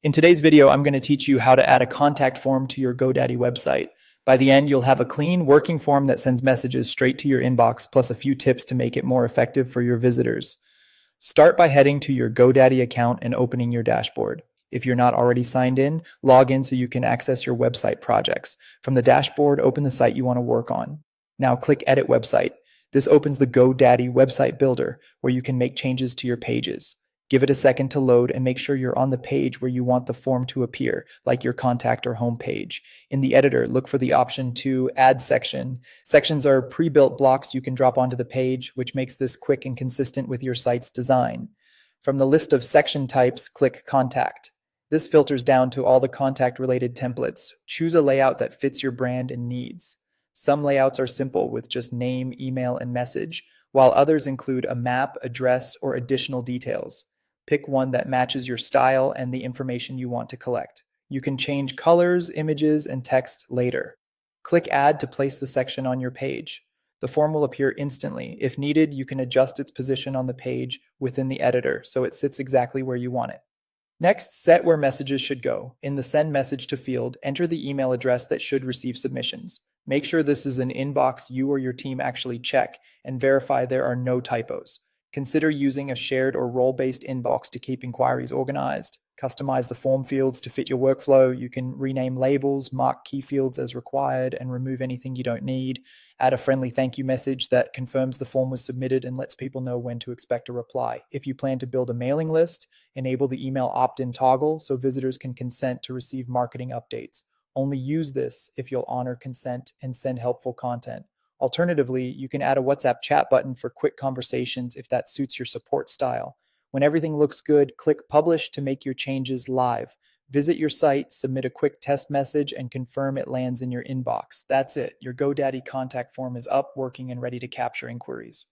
In today's video, I'm going to teach you how to add a contact form to your GoDaddy website. By the end, you'll have a clean, working form that sends messages straight to your inbox, plus a few tips to make it more effective for your visitors. Start by heading to your GoDaddy account and opening your dashboard. If you're not already signed in, log in so you can access your website projects. From the dashboard, open the site you want to work on. Now click Edit Website. This opens the GoDaddy website builder, where you can make changes to your pages. Give it a second to load and make sure you're on the page where you want the form to appear, like your contact or home page. In the editor, look for the option to Add Section. Sections are pre-built blocks you can drop onto the page, which makes this quick and consistent with your site's design. From the list of section types, click Contact. This filters down to all the contact-related templates. Choose a layout that fits your brand and needs. Some layouts are simple with just name, email, and message, while others include a map, address, or additional details. Pick one that matches your style and the information you want to collect. You can change colors, images, and text later. Click Add to place the section on your page. The form will appear instantly. If needed, you can adjust its position on the page within the editor so it sits exactly where you want it. Next, set where messages should go. In the Send Message to field, enter the email address that should receive submissions. Make sure this is an inbox you or your team actually check, and verify there are no typos. Consider using a shared or role-based inbox to keep inquiries organized. Customize the form fields to fit your workflow. You can rename labels, mark key fields as required, and remove anything you don't need. Add a friendly thank you message that confirms the form was submitted and lets people know when to expect a reply. If you plan to build a mailing list, enable the email opt-in toggle so visitors can consent to receive marketing updates. Only use this if you'll honor consent and send helpful content. Alternatively, you can add a WhatsApp chat button for quick conversations if that suits your support style. When everything looks good, click Publish to make your changes live. Visit your site, submit a quick test message, and confirm it lands in your inbox. That's it. Your GoDaddy contact form is up, working, and ready to capture inquiries.